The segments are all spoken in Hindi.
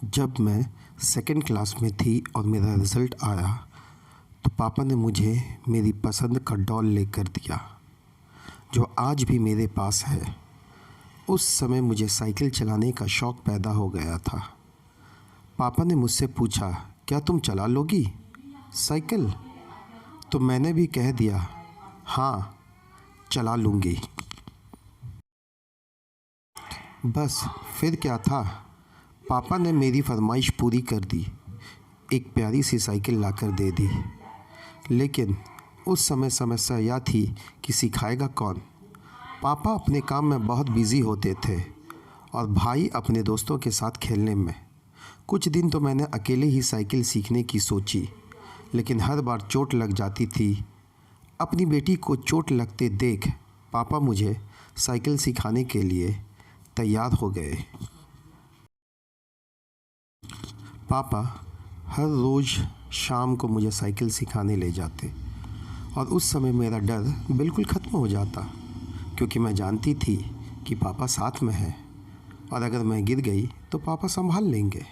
जब मैं सेकंड क्लास में थी और मेरा रिज़ल्ट आया तो पापा ने मुझे मेरी पसंद का डॉल लेकर दिया, जो आज भी मेरे पास है। उस समय मुझे साइकिल चलाने का शौक़ पैदा हो गया था। पापा ने मुझसे पूछा, क्या तुम चला लोगी साइकिल? तो मैंने भी कह दिया, हाँ चला लूँगी। बस फिर क्या था, पापा ने मेरी फरमाइश पूरी कर दी, एक प्यारी सी साइकिल लाकर दे दी। लेकिन उस समय समस्या यह थी कि सिखाएगा कौन। पापा अपने काम में बहुत बिज़ी होते थे और भाई अपने दोस्तों के साथ खेलने में। कुछ दिन तो मैंने अकेले ही साइकिल सीखने की सोची, लेकिन हर बार चोट लग जाती थी। अपनी बेटी को चोट लगते देख पापा मुझे साइकिल सिखाने के लिए तैयार हो गए। पापा हर रोज़ शाम को मुझे साइकिल सिखाने ले जाते और उस समय मेरा डर बिल्कुल ख़त्म हो जाता, क्योंकि मैं जानती थी कि पापा साथ में हैं और अगर मैं गिर गई तो पापा संभाल लेंगे।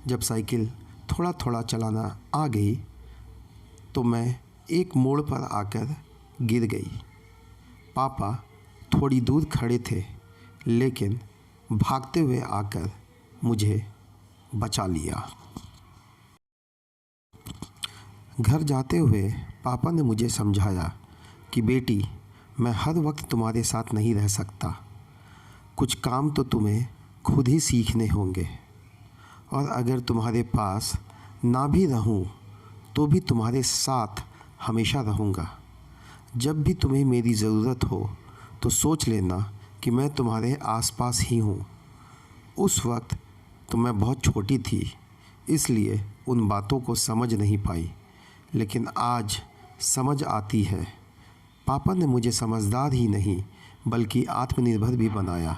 जब साइकिल थोड़ा थोड़ा चलाना आ गई तो मैं एक मोड़ पर आकर गिर गई। पापा थोड़ी दूर खड़े थे, लेकिन भागते हुए आकर मुझे बचा लिया। घर जाते हुए पापा ने मुझे समझाया कि बेटी, मैं हर वक्त तुम्हारे साथ नहीं रह सकता। कुछ काम तो तुम्हें खुद ही सीखने होंगे और अगर तुम्हारे पास ना भी रहूं तो भी तुम्हारे साथ हमेशा रहूँगा। जब भी तुम्हें मेरी ज़रूरत हो तो सोच लेना कि मैं तुम्हारे आसपास ही हूँ। उस वक्त तो मैं बहुत छोटी थी, इसलिए उन बातों को समझ नहीं पाई, लेकिन आज समझ आती है। पापा ने मुझे समझदार ही नहीं बल्कि आत्मनिर्भर भी बनाया।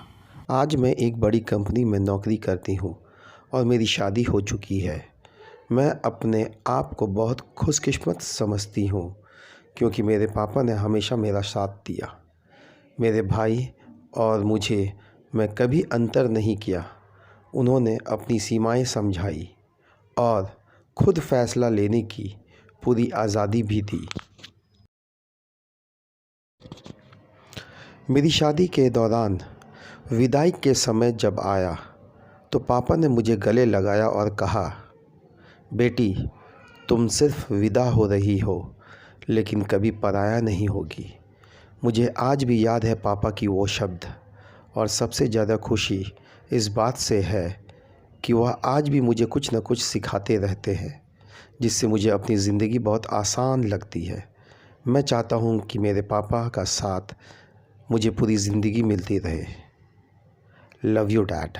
आज मैं एक बड़ी कंपनी में नौकरी करती हूँ और मेरी शादी हो चुकी है। मैं अपने आप को बहुत खुशकिस्मत समझती हूँ, क्योंकि मेरे पापा ने हमेशा मेरा साथ दिया। मेरे भाई और मुझे मैं कभी अंतर नहीं किया। उन्होंने अपनी सीमाएं समझाई और खुद फैसला लेने की पूरी आज़ादी भी दी। मेरी शादी के दौरान विदाई के समय जब आया तो पापा ने मुझे गले लगाया और कहा, बेटी, तुम सिर्फ विदा हो रही हो, लेकिन कभी पराया नहीं होगी। मुझे आज भी याद है पापा की वो शब्द, और सबसे ज़्यादा खुशी इस बात से है कि वह आज भी मुझे कुछ न कुछ सिखाते रहते हैं, जिससे मुझे अपनी ज़िंदगी बहुत आसान लगती है। मैं चाहता हूँ कि मेरे पापा का साथ मुझे पूरी ज़िंदगी मिलती रहे। Love you dad.